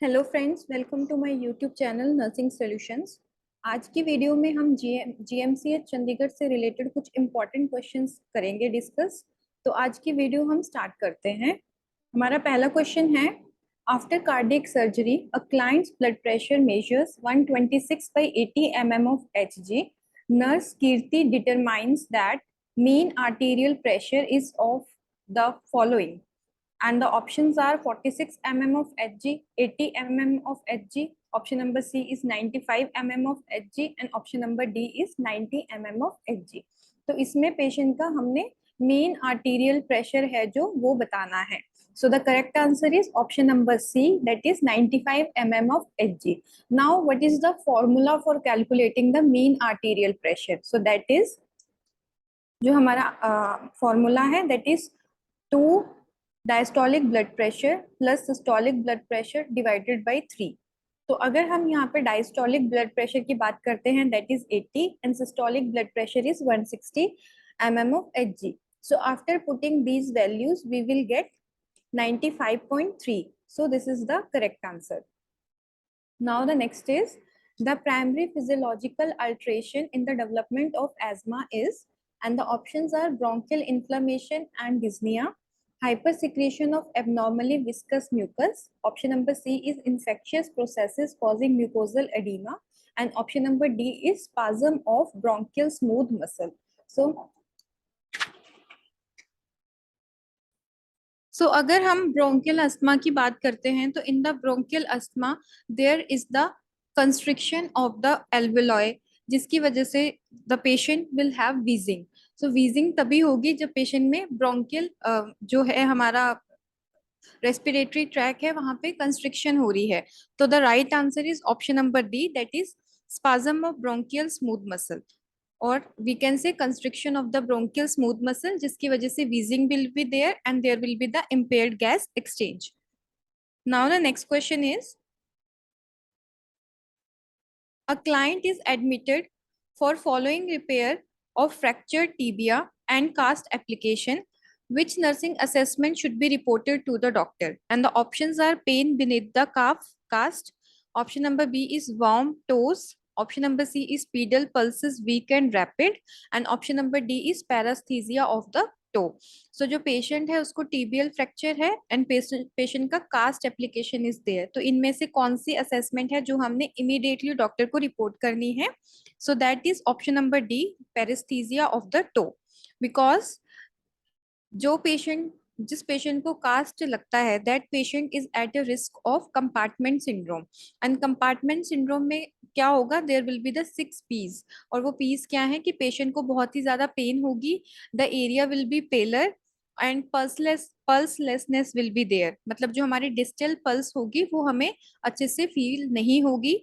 Hello friends, welcome to my YouTube channel nursing solutions. आज की video में हम जीएमसीएच चंडीगढ़ से रिलेटेड कुछ इम्पॉर्टेंट क्वेश्चंस करेंगे डिस्कस। तो आज की वीडियो हम स्टार्ट करते हैं। हमारा पहला क्वेश्चन है, after cardiac surgery a clients blood pressure measures 126/80 mm of Hg. Nurse Kirti determines that mean arterial pressure is of the following, and the options are 46 mm of Hg, 80 mm of Hg, option number C is 95 mm of Hg and option number D is 90 mm of Hg. तो इसमें patient का हमने main arterial pressure है जो वो बताना है. So the correct answer is option number C, that is 95 mm of Hg. Now what is the formula for calculating the mean arterial pressure? So that is जो हमारा formula है, that is 2 diastolic blood pressure plus systolic blood pressure divided by 3. तो अगर हम यहाँ पे diastolic blood pressure की बात करते हैं, that is 80 and systolic blood pressure is 160 mm of Hg. So after putting these values we will get 95.3. So this is the correct answer. Now the next is, the primary physiological alteration in the development of asthma is, and the options are bronchial inflammation and dyspnea, hypersecretion of abnormally viscous mucus, option number C is infectious processes causing mucosal edema, and option number D is spasm of bronchial smooth muscle. So अगर हम bronchial asthma की बात करते हैं, तो in the bronchial asthma there is the constriction of the alveoli, जिसकी वजह से the patient will have wheezing. So wheezing तभी होगी जब पेशेंट में ब्रोंकियल जो है हमारा रेस्पिरेटरी ट्रैक है वहां पे कंस्ट्रिक्शन हो रही है. तो the right answer is option number D, that is spasm of bronchial smooth muscle, और we can say constriction of the bronchial smooth muscle, जिसकी वजह से wheezing will be there and there will be the impaired gas exchange. Now the next question is, a client is admitted for following repair of fractured tibia and cast application. Which nursing assessment should be reported to the doctor? And the options are pain beneath the calf cast, option number B is warm toes, option number C is pedal pulses weak and rapid, and option number D is paresthesia of the toe. So जो patient है उसको tibial fracture है and patient का cast application is there. तो इनमें से कौन सी assessment है जो हमने इमीडिएटली डॉक्टर को रिपोर्ट करनी है? So that is option number D, paresthesia of the toe. Because जो पेशेंट जिस पेशेंट को कास्ट लगता है, that patient is at a risk of compartment syndrome. And compartment syndrome में क्या होगा, there will be the 6 Ps. और वो पीस क्या है कि पेशेंट को बहुत ही ज्यादा पेन होगी, the area will be paler and pulselessness will be there. मतलब जो हमारी डिस्टल पल्स होगी वो हमें अच्छे से फील नहीं होगी.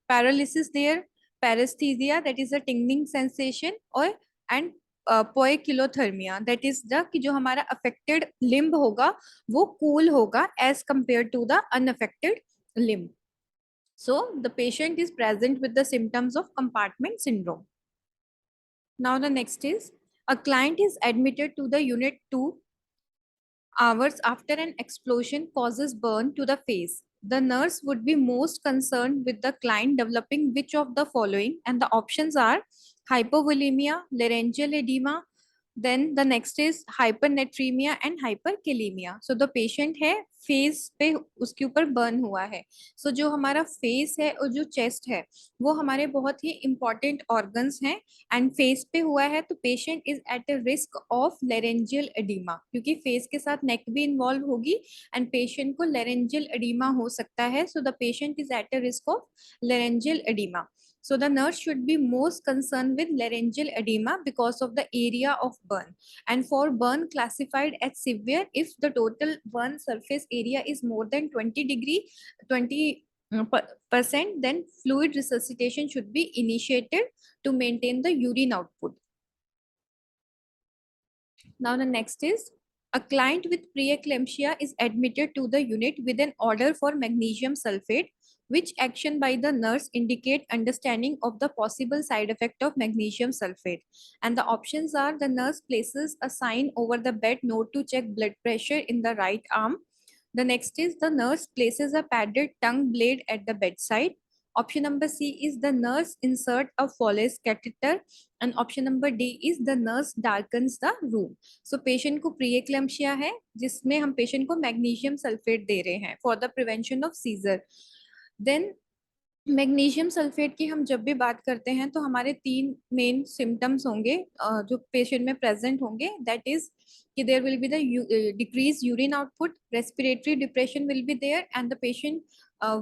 Paralysis there, paraesthesia that is a tingling sensation, और and poikilothermia that is the कि जो हमारा अफेक्टेड लिम्ब होगा वो कूल होगा as compare to the unaffected limb. So the patient is present with the symptoms of compartment syndrome. Now the next is, a client is admitted to the unit 2 hours after an explosion causes burn to the face. The nurse would be most concerned with the client developing which of the following, and the options are hypovolemia, laryngeal edema, then the next is hypernatremia and hyperkalemia. So the patient है face पे उसके ऊपर burn हुआ है. सो जो हमारा face है और जो चेस्ट है वो हमारे बहुत ही इंपॉर्टेंट ऑर्गन्स हैं, एंड फेस पे हुआ है तो patient is at a risk of laryngeal oedema, क्योंकि फेस के साथ नेक भी इन्वॉल्व होगी एंड पेशेंट को लेरेंजियल एडिमा हो सकता है. So the patient is at a risk of laryngeal oedema. So the nurse should be most concerned with laryngeal edema because of the area of burn. And for burn classified as severe if the total burn surface area is more than 20%, then fluid resuscitation should be initiated to maintain the urine output. Now the next is, a client with preeclampsia is admitted to the unit with an order for magnesium sulfate. Which action by the nurse indicate understanding of the possible side effect of magnesium sulfate? And the options are, the nurse places a sign over the bed note to check blood pressure in the right arm. The next is the nurse places a padded tongue blade at the bedside. Option number C is the nurse insert a Foley's catheter, and option number D is the nurse darkens the room. So patient को preeclampsia है जिसमें हम patient को magnesium sulfate दे रहे हैं for the prevention of seizure. Then magnesium sulphate की हम जब भी बात करते हैं तो हमारे तीन मेन सिम्टम्स होंगे जो पेशेंट में प्रेजेंट होंगे. दैट इज कि there will be the decrease urine output, respiratory depression will be there, and the patient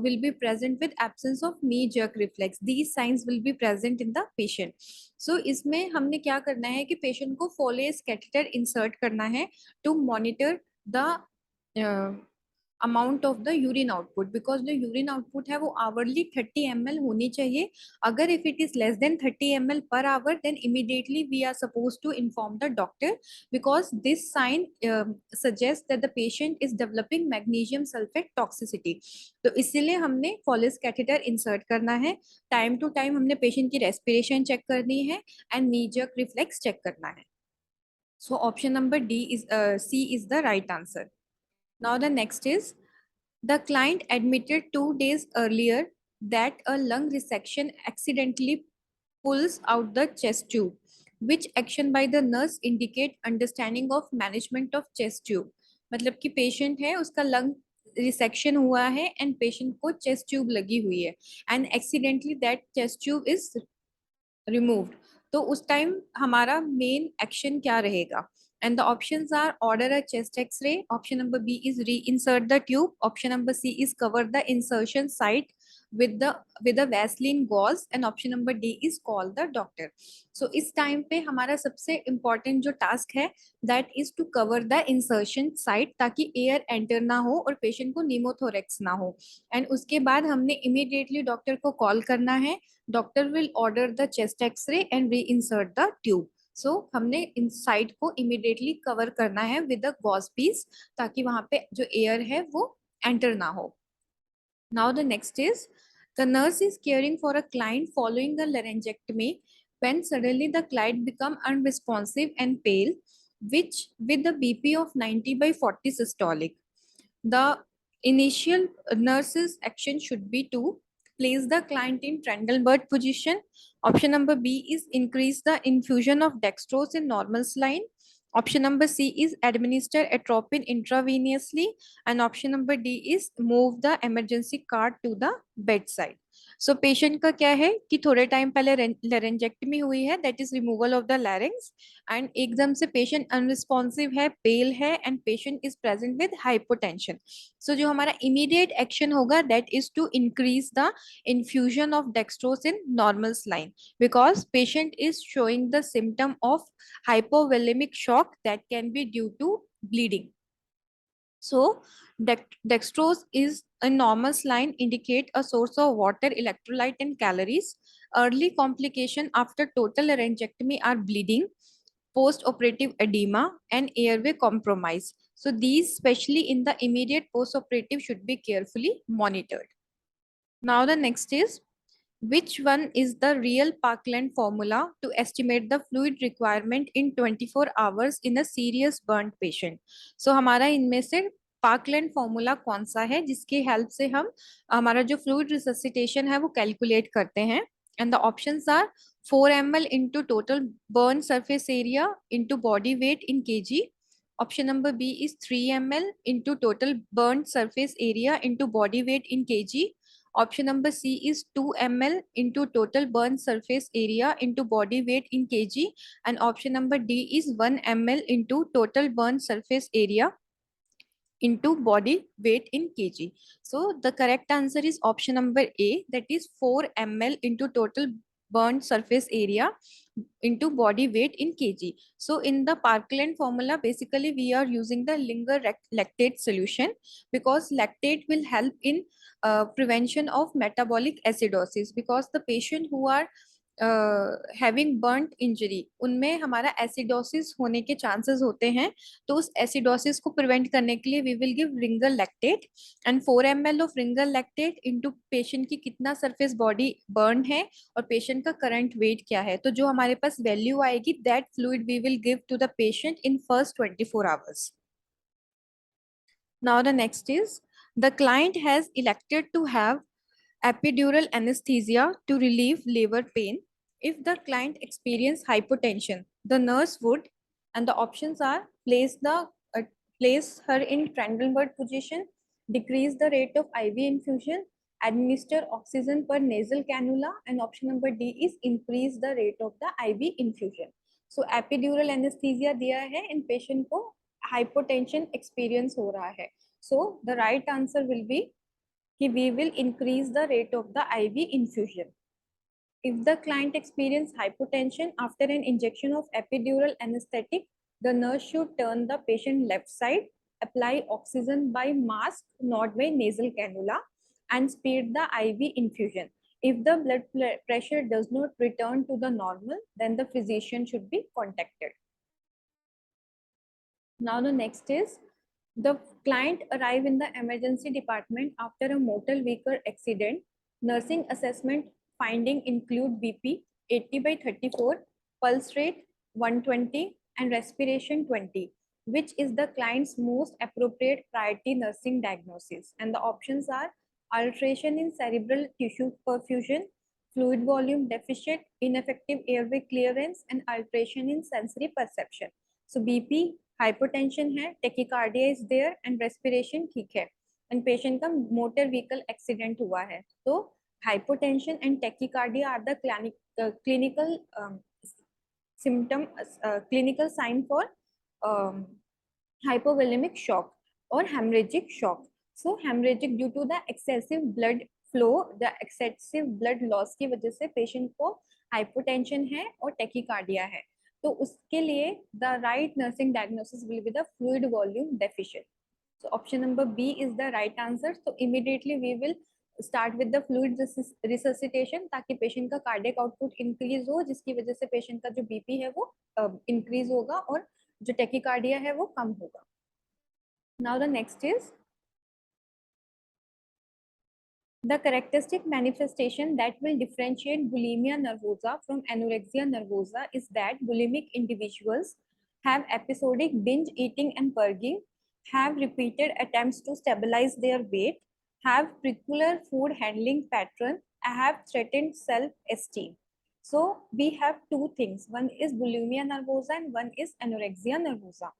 will be present with absence of knee jerk reflex. These signs will be present in the patient. So इसमें हमने क्या करना है कि patient को Foley's catheter insert करना है to monitor the amount of the urine output, because जो यूरिन आउटपुट है वो आवरली 30 ml होनी चाहिए. अगर if it is less than 30 ml पर hour then immediately we are suppose to inform the doctor, because this sign suggest that the patient is developing magnesium sulphate toxicity. तो इसीलिए हमने Foley's catheter insert करना है. Time to time हमने patient की respiration check करनी है and knee jerk reflex check करना है. So option number D is C is the right answer. Now the next is the client admitted 2 days earlier that a lung resection accidentally pulls out the chest tube. Which action by the nurse indicate understanding of management of chest tube? मतलब कि patient है उसका lung resection हुआ है and patient को chest tube लगी हुई है and accidentally that chest tube is removed. तो उस टाइम हमारा मेन एक्शन क्या रहेगा? And the options are order a chest x-ray. Option number B is reinsert the tube. Option number C is cover the insertion site with a Vaseline gauze, and option number D is call the doctor. So इस time पे हमारा सबसे important जो task है that is to cover the insertion site ताकि air enter ना हो और पेशेंट को निमोथोरेक्स ना हो. एंड उसके बाद हमने इमीडिएटली डॉक्टर को कॉल करना है. Doctor will order the chest X-ray and reinsert the tube. So हमने इन साइड को इमीडिएटली कवर करना है विद अ गॉज पीस ताकि वहां पे जो एयर है वो एंटर ना हो. Now the next is the nurse is caring for a client following a laryngectomy when suddenly the client become unresponsive and pale, which with the BP of 90/40 systolic. The initial nurse's action should be to place the client in Trendelbird position. Option number B is increase the infusion of dextrose in normal saline. Option number C is administer atropine intravenously, and option number D is move the emergency cart to the bedside. So patient का क्या है कि थोड़े time पहले laryngectomy हुई है, that is removal of the larynx, and एकदम से पेशेंट अनरिस्पॉन्सिव है, पेल है, and patient is present with hypotension. So जो हमारा इमीडिएट एक्शन होगा that is to increase the infusion of dextrose in normal saline because patient is showing the symptom of hypovolemic shock that can be due to bleeding. So dextrose is a normal saline indicate a source of water, electrolyte and calories. Early complication after total laryngectomy are bleeding, post-operative edema and airway compromise. So these especially in the immediate post-operative should be carefully monitored. Now the next is which one is the real Parkland formula to estimate the fluid requirement in 24 hours in a serious burnt patient? So हमारा इनमें से Parkland formula कौन सा है जिसकी help से हम हमारा जो fluid resuscitation है वो कैलकुलेट करते हैं? And the options are 4 ml into total burn surface area into body weight in kg. Option number B is 3 ml into total burnt surface area into body weight in kg. Option number C is 2 ml into total burn surface area into body weight in kg, and option number D is 1 ml into total burn surface area into body weight in kg. So the correct answer is option number A, that is 4 ml into total burn surface area into body weight in kg. So in the Parkland formula basically we are using the Linger lactate solution because lactate will help in prevention of metabolic acidosis because the patient who are having burnt injury उनमें हमारा acidosis होने के chances होते हैं. तो उस acidosis को prevent करने के लिए we will give Ringer lactate and 4 ml of Ringer lactate into patient की कितना सरफेस बॉडी बर्न है और पेशेंट का करंट वेट क्या है. तो जो हमारे पास वैल्यू आएगी that fluid we will give to the patient in first 24 hours. Now the next is the client has elected to have epidural anesthesia to relieve labor pain. If the client experience hypotension, the nurse would, and the options are uh, place her in Trendelenburg position, decrease the rate of IV infusion, administer oxygen per nasal cannula, and option number D is increase the rate of the IV infusion. So epidural anesthesia दिया है इन patient को hypotension experience हो रहा है. So the right answer will be we will increase the rate of the IV infusion. If the client experience hypotension after an injection of epidural anesthetic, the nurse should turn the patient left side, apply oxygen by mask, not by nasal cannula, and speed the IV infusion. If the blood pressure does not return to the normal, then the physician should be contacted. Now the next is the client arrive in the emergency department after a motor vehicle accident. Nursing assessment finding include BP 80/34, pulse rate 120 and respiration 20. Which is the client's most appropriate priority nursing diagnosis? And the options are alteration in cerebral tissue perfusion, fluid volume deficit, ineffective airway clearance, and alteration in sensory perception. So BP hypotension है, tachycardia is there and respiration ठीक है and patient का motor vehicle accident हुआ है. तो hypotension and tachycardia are the clinical symptom, clinical sign for hypovolemic shock or hemorrhagic shock. So hemorrhagic due to the excessive blood flow, the excessive blood loss की वजह से patient को hypotension है और tachycardia है. तो उसके लिए the right nursing diagnosis will be the fluid volume deficient. So option number B is the right answer. So immediately we will start with the fluid resuscitation ताकि पेशेंट का cardiac output increase हो, जिसकी वजह से patient का जो BP है वो इंक्रीज होगा और जो टेकिकार्डिया है वो कम होगा. Now the next is the characteristic manifestation that will differentiate bulimia nervosa from anorexia nervosa is that bulimic individuals have episodic binge eating and purging, have repeated attempts to stabilize their weight, have peculiar food handling pattern, have threatened self-esteem. So we have two things. One is bulimia nervosa and one is anorexia nervosa.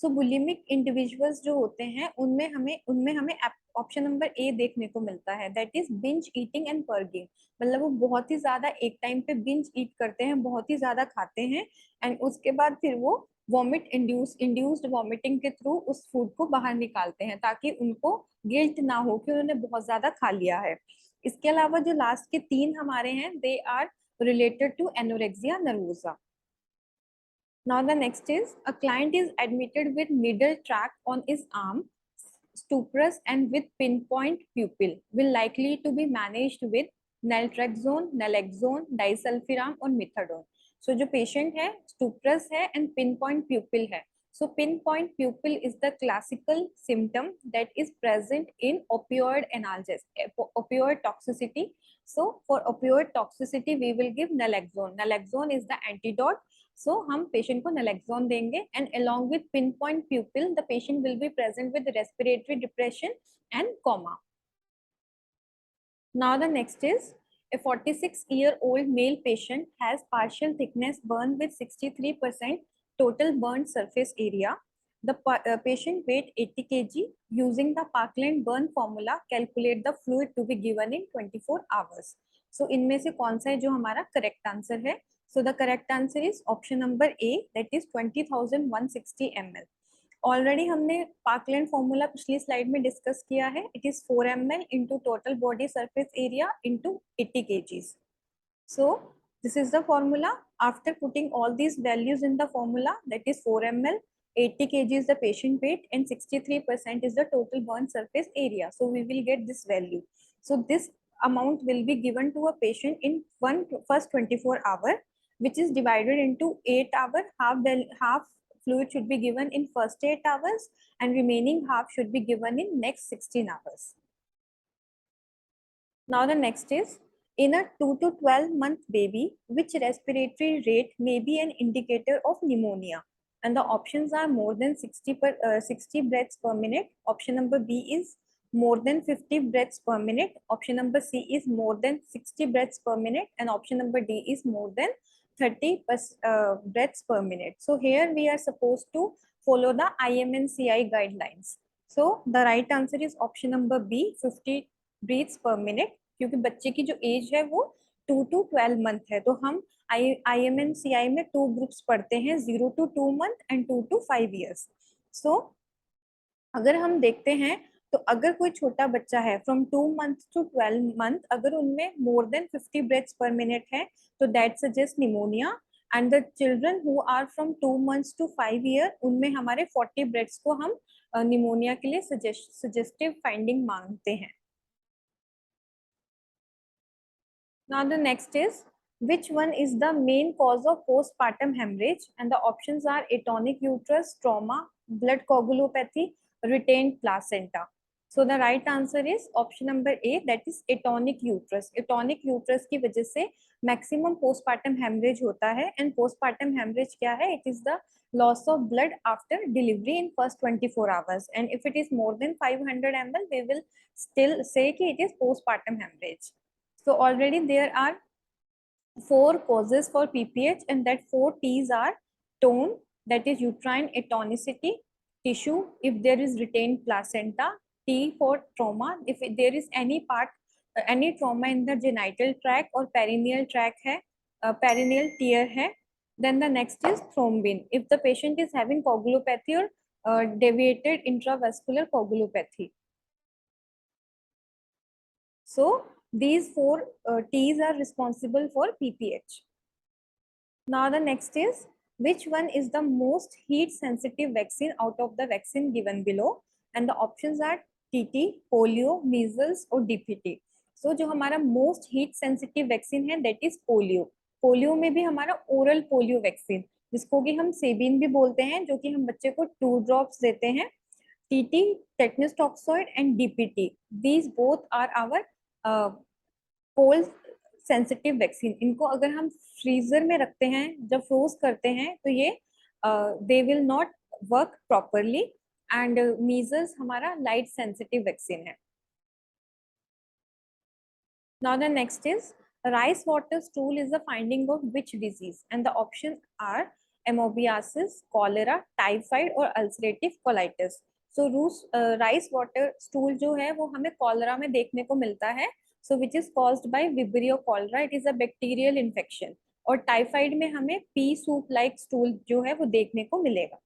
So bulimic individuals जो होते हैं उनमें हमें option number ए देखने को मिलता है, that is binge eating and purging. मतलब वो बहुत ही ज्यादा एक टाइम पे बिंज ईट करते हैं, बहुत ही ज्यादा खाते हैं एंड उसके बाद फिर वो वॉमिट इंड्यूस्ड वॉमिटिंग के थ्रू उस फूड को बाहर निकालते हैं ताकि उनको गिल्ट ना हो कि उन्होंने बहुत ज्यादा खा लिया है. इसके अलावा जो लास्ट के तीन हमारे हैं they are related to anorexia nervosa. Now the next is a client is admitted with needle track on his arm, stuporous and with pinpoint pupil, will likely to be managed with naltrexone, naloxone, disulfiram or methadone. So जो patient है stuporous है and pinpoint pupil है. So pinpoint pupil is the classical symptom that is present in opioid analgesia, opioid toxicity. So for opioid toxicity we will give naloxone. Naloxone is the antidote. So हम patient को naloxone देंगे and along with pinpoint pupil the patient will be present with respiratory depression and coma. Now the next is a 46-year-old male patient has partial thickness burn with 63% total burned surface area. The patient weight 80 kg. Using the Parkland burn formula, calculate the fluid to be given in 24 hours. So इनमें से कौन सा है जो हमारा correct answer है? So the correct answer is option number A, that is 20,160 ml. Already हमने Parkland formula पिछली slide में discuss किया है. It is 4 ml into total body surface area into 80 kgs. So this is the formula. After putting all these values in the formula, that is 4 ml, 80 kg is the patient weight and 63% is the total burn surface area. So we will get this value. So this amount will be given to a patient in first 24 hours, which is divided into 8 hours. Half fluid should be given in first 8 hours and remaining half should be given in next 16 hours. Now the next is, in a 2 to 12 month baby, which respiratory rate may be an indicator of pneumonia? and the options are more than 60 breaths per minute. Option number B is more than 50 breaths per minute. Option number C is more than 60 breaths per minute, and option number D is more than 30 breaths per minute. So here we are supposed to follow the IMNCI guidelines. So the right answer is option number B, 50 breaths per minute, क्योंकि बच्चे की जो as है वो 2 to 12 month है, तो हम IMNCI में 2 ग्रुप्स पढ़ते हैं, 0 to 2 month and 2 to 5 years. सो अगर हम देखते हैं तो अगर कोई छोटा बच्चा है फ्रॉम 2 मंथ टू 12 मंथ, अगर उनमें more than 50 breaths per minute है तो that suggest pneumonia, and the children who are from 2 months to 5 year, उनमें हमारे 40 ब्रेथ्स को हम निमोनिया के लिए सजेस्टिव फाइंडिंग मांगते हैं. Now the next is, which one is the main cause of postpartum hemorrhage? And the options are atonic uterus, trauma, blood coagulopathy, retained placenta. So the right answer is option number A, that is atonic uterus. Atonic uterus की वजह से maximum postpartum hemorrhage होता है, and postpartum hemorrhage क्या है? It is the loss of blood after delivery in first 24 hours, and if it is more than 500 ml, we will still say कि it is postpartum hemorrhage. So already there are 4 causes for PPH, and that 4 T's are tone, that is uterine atonicity; tissue, if there is retained placenta; T for trauma, if there is any part, any trauma in the genital tract or perineal tract है, perineal tear है. Then the next is thrombin, if the patient is having coagulopathy or deviated intravascular coagulopathy. So these 4 T's are responsible for PPH. Now the next is, which one is the most heat sensitive vaccine out of the vaccine given below? And the options are TT, polio, measles और DPT. So जो हमारा most heat sensitive vaccine है, that is polio. Polio में भी हमारा oral polio vaccine, जिसको कि हम सेबिन भी बोलते हैं, जो कि हम बच्चे को 2 ड्रॉप्स देते हैं. TT, tetanus toxoid, and DPT, these both are our cold sensitive vaccine. इनको अगर हम फ्रीजर में रखते हैं, जब फ्रोज करते हैं, तो ये they will not work properly. And measles हमारा लाइट सेंसिटिव वैक्सीन है. Now the next is, rice water stool is the finding of which disease? And the options are amoebiasis, cholera, typhoid और ulcerative colitis. So rice water stool जो है वो हमें cholera में देखने को मिलता है, so which is caused by Vibrio cholera, it is a bacterial infection. और टाइफाइड में हमें pea soup like stool जो है वो देखने को मिलेगा.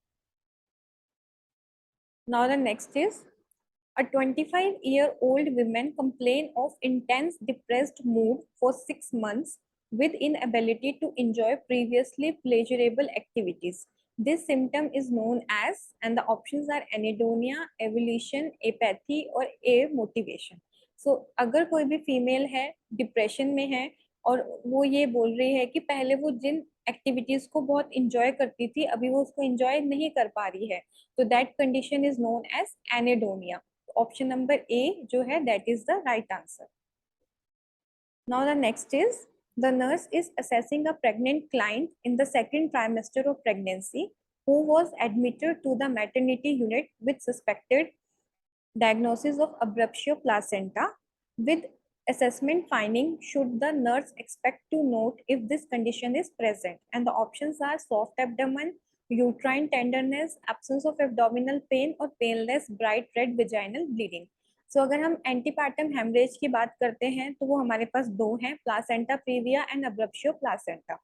Now the next is, a 25-year-old woman complained of intense depressed mood for 6 months with inability to enjoy previously pleasurable activities. This symptom is known as, and the options are anhedonia, avolition, apathy और amotivation. So अगर कोई भी female है, depression में है, और वो ये बोल रही है कि पहले वो जिन एक्टिविटीज को बहुत इंजॉय करती थी, अभी वो उसको इंजॉय नहीं कर पा रही है, तो that condition is known as anhedonia. Option number A जो है, that is the right answer. Now the next is, the nurse is assessing a pregnant client in the second trimester of pregnancy who was admitted to the maternity unit with suspected diagnosis of abruptio placenta. With assessment finding, should the nurse expect to note if this condition is present? And the options are soft abdomen, uterine tenderness, absence of abdominal pain और painless bright red vaginal bleeding. So अगर हम antepartum haemorrhage की बात करते हैं तो वो हमारे पास 2 हैं, placenta previa and abruptio placenta.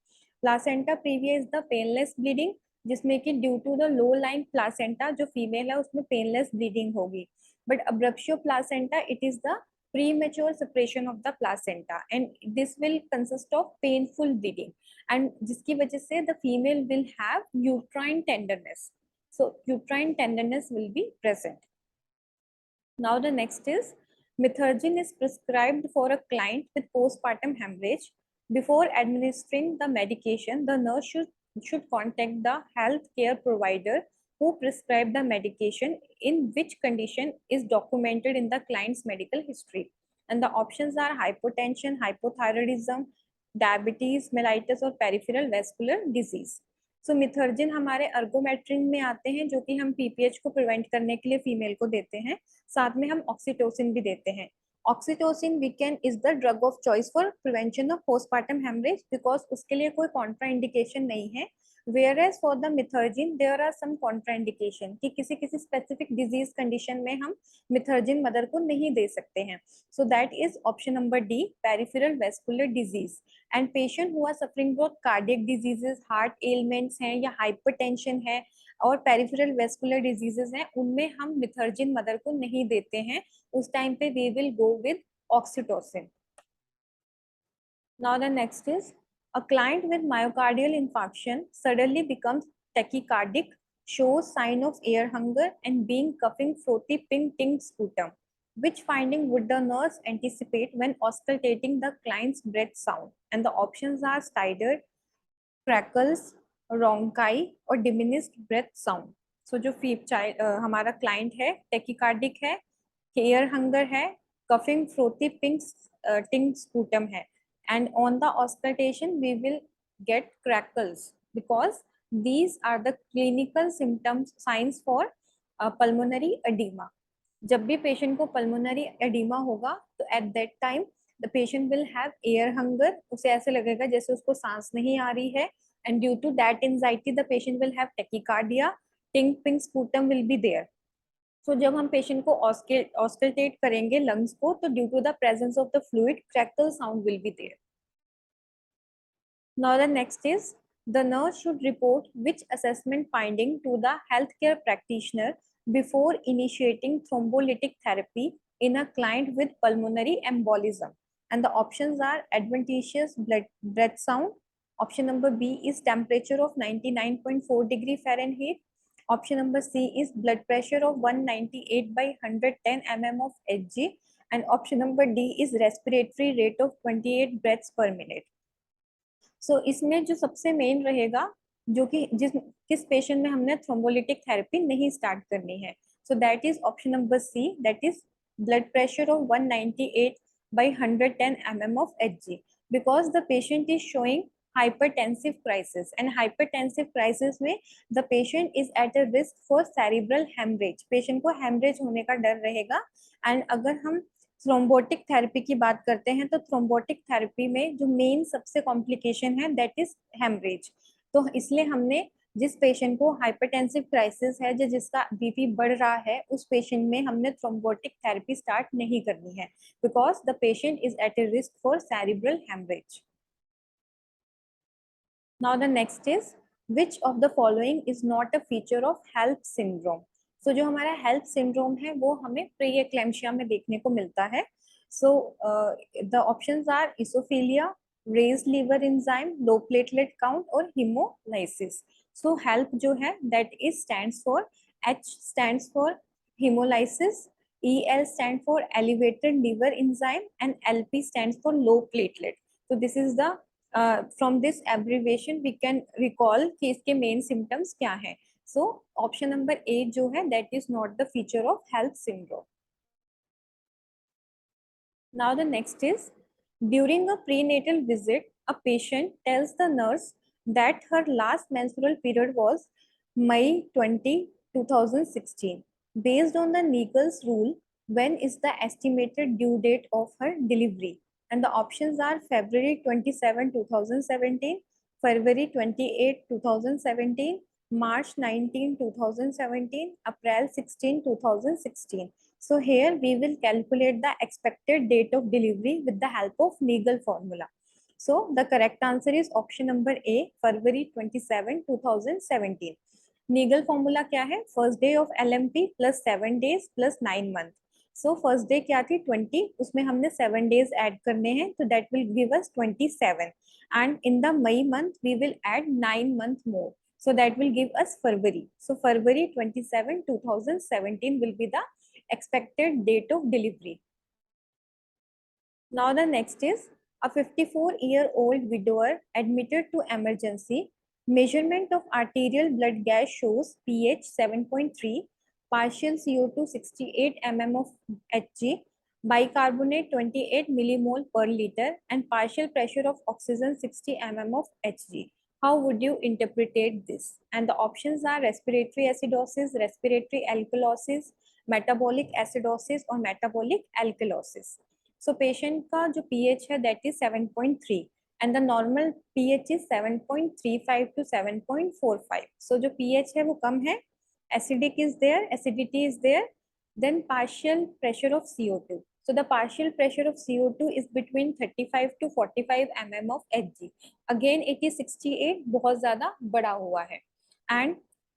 Placenta previa is the painless bleeding, जिसमें कि due to the low lying placenta जो फीमेल है उसमें पेनलेस ब्लीडिंग होगी. But abruptio placenta, it is the premature separation of the placenta, and this will consist of painful bleeding, and जिसकी वजह से the female will have uterine tenderness. So uterine tenderness will be present. Now the next is, methergine is prescribed for a client with postpartum hemorrhage. Before administering the medication, the nurse should contact the healthcare provider who prescribed the medication, in which condition is documented in the client's medical history. And the options are hypotension, hypothyroidism, diabetes mellitus और peripheral vascular disease. सो मिथर्जिन हमारे ergometrine में आते हैं, जो कि हम PPH को prevent करने के लिए फीमेल को देते हैं। साथ में हम ऑक्सीटोसिन भी देते हैं। ऑक्सीटोसिन वीकेन is the drug of choice for prevention of postpartum haemorrhage, because उसके लिए कोई कॉन्ट्राइंडिकेशन नहीं है। whereas for the मिथर्जिन there are some contraindication कि किसी किसी स्पेसिफिक डिजीज कंडीशन में हम मिथर्जिन मदर को नहीं दे सकते हैं। So that is option number D, peripheral vascular disease. And patient who are suffering from cardiac diseases, heart ailments हैं या हाइपरटेंशन है और पेरिफेरल वेस्कुलर डिजीजेस हैं, उनमें हम मिथर्जिन मदर को नहीं देते हैं। उस टाइम पे we will go with oxytocin. Now the next is, a client with myocardial infarction suddenly becomes tachycardic, shows sign of air hunger and being coughing frothy pink ting sputum. Which finding would the nurse anticipate when auscultating the client's breath sound? And the options are stridor, crackles, ronchi और diminished breath sound. So जो हमारा client है tachycardic है, air hunger है, coughing frothy pink टिंग sputum है, and on the auscultation we will get crackles because these are the clinical symptoms signs for pulmonary edema. जब भी पेशेंट को पल्मोनरी एडिमा होगा तो at that time the patient will have air hunger, उसे ऐसे लगेगा जैसे उसको सांस नहीं आ रही है, and due to that anxiety the patient will have tachycardia, tinge pink sputum will be there. So जब हम पेशेंट को ऑस्कल्टेट करेंगे लंग्स को, तो due to the presence of the fluid crackle sound will be there. Now the next is, the nurse should report which assessment finding to the healthcare practitioner before initiating thrombolytic therapy in a client with pulmonary embolism. And the options are adventitious breath sound. Option number B is temperature of 99.4 degree Fahrenheit. Option number C is blood pressure of 198 by 110 mm of Hg. And option number D is respiratory rate of 28 breaths per minute. सो इसमें जो सबसे main रहेगा, जो कि किस patient में हमने thrombolytic therapy नहीं स्टार्ट करनी है, so that is option number C, that is blood pressure of 198 by 110 mm of Hg, because the patient is showing hypertensive crisis, and hypertensive crisis में the patient is at a risk for cerebral hemorrhage, patient को hemorrhage होने का डर रहेगा। And अगर हम thrombotic therapy की बात करते हैं, तो थ्रोम्बोटिक थेरेपी में जो मेन सबसे कॉम्प्लिकेशन है दैट इज हेमरेज। तो इसलिए हमने जिस पेशेंट को हाइपरटेंसिव क्राइसिस है, जिसका बीपी बढ़ रहा है, उस पेशेंट में हमने थ्रोम्बोटिक थेरेपी स्टार्ट नहीं करनी है, because the patient is at a risk for cerebral haemorrhage. Now the next is, which of the following is not a feature of HELLP syndrome. So जो हमारा हेल्प सिंड्रोम है वो हमें pre eclampsia में देखने को मिलता है। So the options are eosinophilia, raised liver enzyme, low platelet count और हीमोलाइसिस। सो हेल्प जो है that is stands for, H stands for hemolysis, EL stand for elevated liver enzyme, and LP stands for low platelet. So this is the from this abbreviation we can recall कि इसके main symptoms क्या हैं। So option number A जो है that is not the feature of HELLP syndrome. Now the next is, during a prenatal visit, a patient tells the nurse that her last menstrual period was May 20, 2016. Based on the Nichols rule, when is the estimated due date of her delivery? And the options are February 27, 2017, February 28, 2017, March 19, 2017, April 16, 2016. So here we will calculate the expected date of delivery with the help of Nagel formula. So the correct answer is option number A, February 27, 2017. Nagel formula क्या है? First day of LMP plus 7 days plus 9 months. So first day क्या थी? 20, उसमें हमने 7 days add करने हैं, तो that will give us 27. And in the May month we will add 9 months more. So that will give us February. So February 27, 2017 will be the expected date of delivery. Now the next is, a 54-year-old widower admitted to emergency. Measurement of arterial blood gas shows pH 7.3, partial CO2 68 mm of Hg, bicarbonate 28 millimole per liter, and partial pressure of oxygen 60 mm of Hg. How would you interpret this? And the options are respiratory acidosis, respiratory alkalosis, metabolic acidosis और metabolic alkalosis. So patient का जो pH है that is 7.3 and the normal pH is 7.35 to 7.45. So जो pH है वो कम है, acidic is there, acidity is there, then partial pressure of CO2. So the partial pressure of CO2 is between 35 to 45 mm of Hg. Again it is 68, बहुत ज़्यादा बड़ा हुआ है. And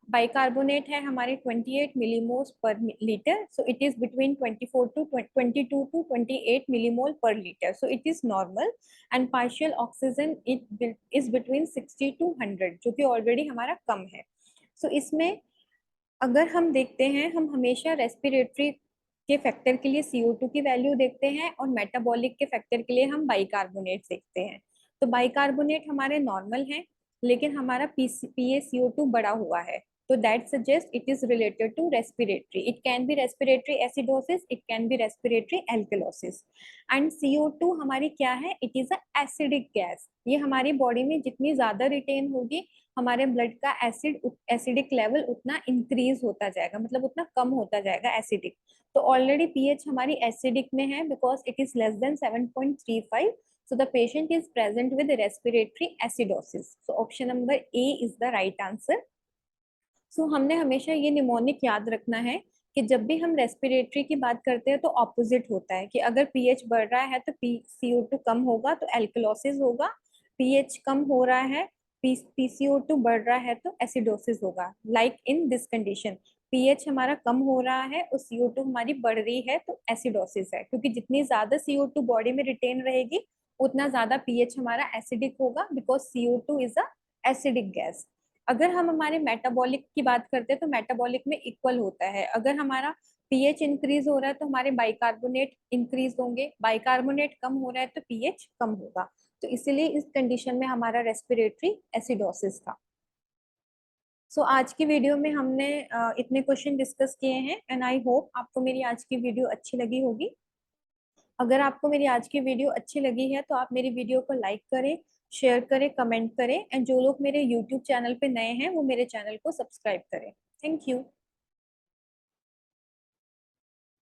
bicarbonate है हमारे 28 millimoles per liter. So it is between 22 to 28 millimole per liter. So it is normal. And partial oxygen it is between 60 to 100, जो कि already हमारा कम है. So इसमें अगर हम देखते हैं, हम हमेशा रेस्पिरेटरी के फैक्टर के लिए CO2 की वैल्यू देखते हैं और मेटाबॉलिक के फैक्टर के लिए हम बाइकार्बोनेट देखते हैं. तो बाइकार्बोनेट हमारे नॉर्मल हैं, लेकिन हमारा PaCO2 बढ़ा हुआ है. तो that suggest it is related to respiratory. It can be respiratory acidosis, it can be respiratory alkalosis. And CO2 हमारी क्या है? It is a acidic gas. ये हमारी बॉडी में जितनी ज्यादा रिटेन होगी, हमारे ब्लड का एसिडिक लेवल उतना इंक्रीज होता जाएगा, मतलब उतना कम होता जाएगा एसिडिक. तो ऑलरेडी पीएच हमारी एसिडिक में है because it is less then 7.35. So the patient is present with respiratory acidosis. So option number A is the right answer. So हमने हमेशा ये निमोनिक याद रखना है कि जब भी हम रेस्पिरेटरी की बात करते हैं तो ऑपोजिट होता है कि अगर पीएच बढ़ रहा है तो CO2 कम होगा तो एल्कलोसिस होगा, पीएच कम हो रहा है PCO2 बढ़ रहा है तो एसिडोसिस होगा. Like in this condition pH हमारा कम हो रहा है और CO2 हमारी बढ़ रही है तो एसिडोसिस है, क्योंकि जितनी ज्यादा CO2 बॉडी में रिटेन रहेगी उतना ज्यादा पीएच हमारा एसिडिक होगा because CO2 is a acidic gas. अगर हम हमारे मेटाबॉलिक की बात करते हैं तो मेटाबॉलिक में इक्वल होता है. अगर हमारा पीएच इंक्रीज हो रहा है तो हमारे बाइकार्बोनेट इंक्रीज होंगे, बाइकार्बोनेट कम हो रहा है तो पीएच कम होगा. तो इसीलिए इस कंडीशन में हमारा रेस्पिरेटरी एसिडोसिस था. सो आज की वीडियो में हमने इतने क्वेश्चन डिस्कस किए हैं एंड आई होप आपको मेरी आज की वीडियो अच्छी लगी होगी. अगर आपको मेरी आज की वीडियो अच्छी लगी है तो आप मेरी वीडियो को लाइक करें, शेयर करें, कमेंट करें एंड जो लोग मेरे यूट्यूब चैनल पे नए हैं वो मेरे चैनल को सब्सक्राइब करें. Thank you.